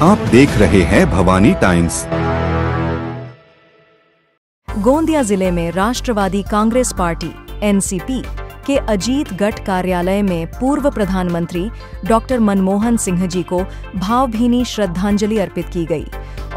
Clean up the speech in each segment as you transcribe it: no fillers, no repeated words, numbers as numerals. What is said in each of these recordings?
आप देख रहे हैं भवानी टाइम्स। गोंदिया जिले में राष्ट्रवादी कांग्रेस पार्टी एनसीपी के अजीत गढ़ कार्यालय में पूर्व प्रधानमंत्री डॉक्टर मनमोहन सिंह जी को भावभीनी श्रद्धांजलि अर्पित की गई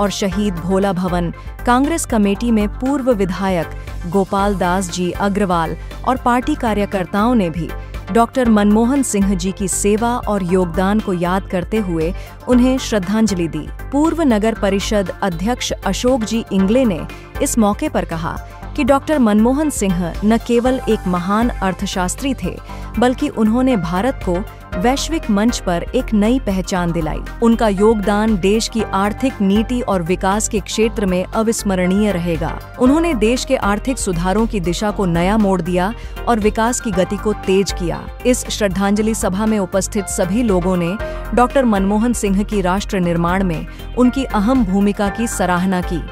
और शहीद भोला भवन कांग्रेस कमेटी में पूर्व विधायक गोपाल दास जी अग्रवाल और पार्टी कार्यकर्ताओं ने भी डॉक्टर मनमोहन सिंह जी की सेवा और योगदान को याद करते हुए उन्हें श्रद्धांजलि दी। पूर्व नगर परिषद अध्यक्ष अशोक जी इंगले ने इस मौके पर कहा कि डॉक्टर मनमोहन सिंह न केवल एक महान अर्थशास्त्री थे, बल्कि उन्होंने भारत को वैश्विक मंच पर एक नई पहचान दिलाई। उनका योगदान देश की आर्थिक नीति और विकास के क्षेत्र में अविस्मरणीय रहेगा। उन्होंने देश के आर्थिक सुधारों की दिशा को नया मोड़ दिया और विकास की गति को तेज किया। इस श्रद्धांजलि सभा में उपस्थित सभी लोगों ने डॉक्टर मनमोहन सिंह की राष्ट्र निर्माण में उनकी अहम भूमिका की सराहना की।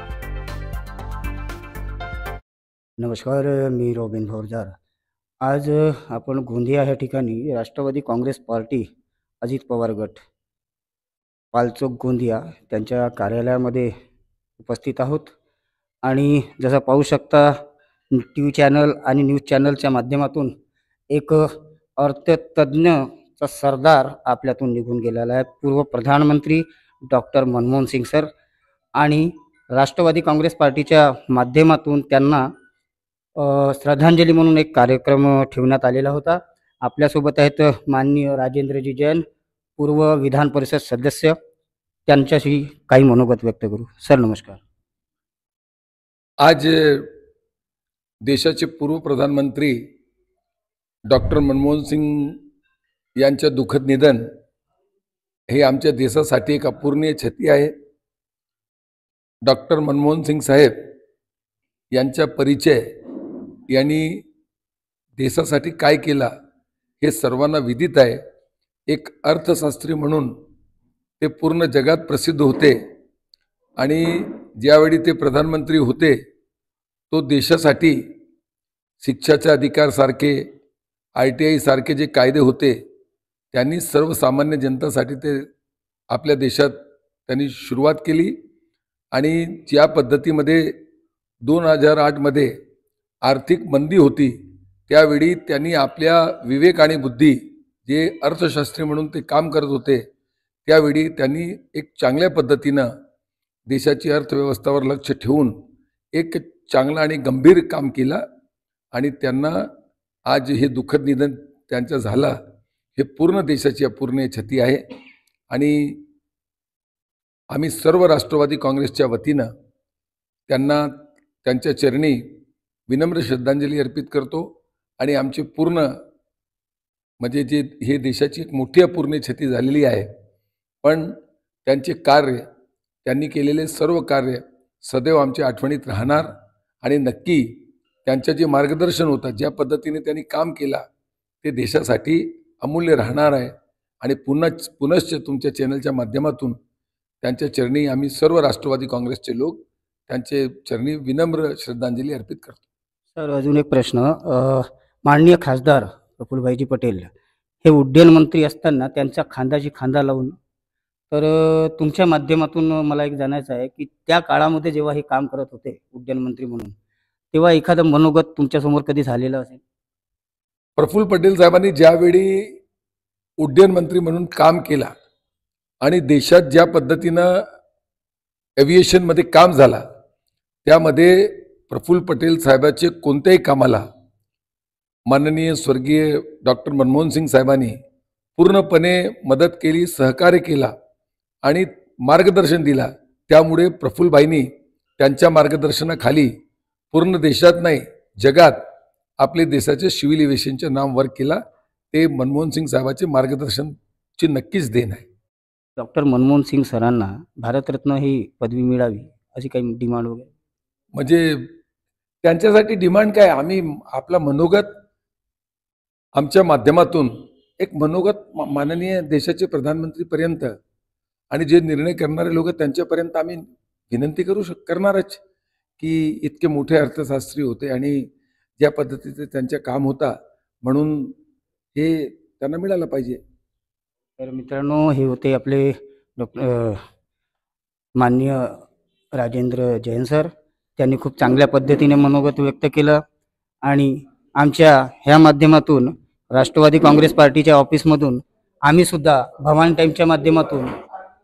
नमस्कार, मी रॉबिन भोरजार। आज आपण गोंदिया या ठिकाणी राष्ट्रवादी काँग्रेस पार्टी अजित पवार गट पालचौक गोंदिया त्यांच्या कार्यालयामध्ये उपस्थित आहोत आणि जसं पाहू शकता टीव्ही चॅनल आणि न्यूज चॅनलच्या माध्यमातून एक अर्थतज्ञचा सरदार आपल्यातून निघून गेलेला आहे। पूर्व प्रधानमंत्री डॉक्टर मनमोहन सिंग सर आणि राष्ट्रवादी काँग्रेस पार्टीच्या माध्यमातून त्यांना श्रद्धांजली म्हणून एक कार्यक्रम ठेवण्यात आलेला होता। आपल्यासोबत आहेत माननीय राजेंद्रजी जैन, पूर्व विधान परिषद सदस्य, त्यांच्याशी काही मनोगत व्यक्त करू। सर नमस्कार। आज देशाचे पूर्व प्रधानमंत्री डॉक्टर मनमोहन सिंग यांचे दुःखद निधन हे आमच्या देशासाठी एक अपूर्णीय क्षती आहे। डॉक्टर मनमोहन सिंग साहेब यांचा परिचय यांनी देशासाठी काय केला हे सर्वांना विदित आहे। एक अर्थशास्त्री म्हणून ते पूर्ण जगात प्रसिद्ध होते आणि ज्यावेळी ते प्रधानमंत्री होते तो देशासाठी शिक्षाचे अधिकार सारखे ITI सारखे जे कायदे होते त्यांनी सर्वसामान्य जनतासाठी ते आपल्या देशात त्यांनी सुरुवात केली आणि ज्या पद्धतीमध्ये 2008 मध्ये आर्थिक मंदी होती त्यावेळी त्यांनी आपल्या विवेक आणि बुद्धी जे अर्थशास्त्री म्हणून ते काम करत होते त्यावेळी त्यांनी एक चांगल्या पद्धतीने देशाची अर्थव्यवस्थेवर लक्ष ठेवून एक चांगला आणि गंभीर काम केलं आणि त्यांना आज हे दुःखद निधन त्यांचं झालं हे पूर्ण देशाची अपूर्णीय क्षती आहे। आणि आम्ही सर्व राष्ट्रवादी काँग्रेसच्या वतीने त्यांना त्यांच्या चरणी विनम्र श्रद्धांजली अर्पित करतो आणि आमचे पूर्ण म्हणजे जे हे देशाची एक मोठी अपूर्णीय क्षती झालेली आहे, पण त्यांचे कार्य त्यांनी केलेले सर्व कार्य सदैव आमच्या आठवणीत राहणार आणि नक्की त्यांचं जे मार्गदर्शन होतं ज्या पद्धतीने त्यांनी काम केला ते देशासाठी अमूल्य राहणार आहे। आणि पुनश्च तुमच्या चॅनलच्या माध्यमातून त्यांच्या चरणी आम्ही सर्व राष्ट्रवादी काँग्रेसचे लोक त्यांचे चरणी विनम्र श्रद्धांजली अर्पित करतो। सर अजून एक प्रश्न, माननीय खासदार प्रफुल्लभाईजी पटेल हे उड्डयन मंत्री असताना त्यांच्या खांद्याची खांदा लावून तर तुमच्या माध्यमातून मला एक जाणायचं आहे की त्या काळामध्ये जेव्हा हे काम करत होते उड्डयन मंत्री म्हणून तेव्हा एखादं मनोगत तुमच्यासमोर कधी झालेलं असेल? प्रफुल्ल पटेल साहेबांनी ज्यावेळी उड्डयन मंत्री म्हणून काम केला आणि देशात ज्या पद्धतीनं एव्हिएशनमध्ये काम झाला त्यामध्ये प्रफुल्ल पटेल साहेबांचे कोणत्याही कामाला माननीय स्वर्गीय डॉक्टर मनमोहन सिंग साहेबांनी पूर्णपणे मदत केली, सहकार्य केला आणि मार्गदर्शन दिला। त्यामुळे प्रफुल्लभाईंनी त्यांच्या मार्गदर्शनाखाली पूर्ण देशात नाही जगात आपले देशाचे सिव्हिल एव्हिएशनचे नाम वर केला। ते मनमोहन सिंग साहेबांचे मार्गदर्शनची नक्कीच देण आहे। डॉक्टर मनमोहन सिंग सरांना भारतरत्न ही पदवी मिळावी अशी काही डिमांड वगैरे? म्हणजे त्यांच्यासाठी डिमांड काय, आम्ही आपला मनोगत आमच्या माध्यमातून एक मनोगत माननीय देशाचे प्रधानमंत्रीपर्यंत आणि जे निर्णय करणारे लोक त्यांच्यापर्यंत आम्ही विनंती करणारच की इतके मोठे अर्थशास्त्री होते आणि ज्या पद्धतीचे त्यांचे काम होता म्हणून हे त्यांना मिळालं पाहिजे। तर मित्रांनो, हे होते आपले माननीय राजेंद्र जैन सर, त्यांनी खूप चांगल्या पद्धतीने मनोगत व्यक्त केलं आणि आमच्या ह्या माध्यमातून राष्ट्रवादी काँग्रेस पार्टीच्या ऑफिसमधून आम्ही सुद्धा भवानी टाईम्सच्या माध्यमातून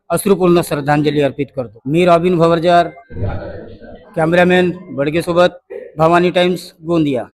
अश्रुपूर्ण श्रद्धांजली अर्पित करतो. मी रॉबिन भवरजार, कॅमेरामॅन बडगेसोबत, भवानी टाइम्स, गोंदिया.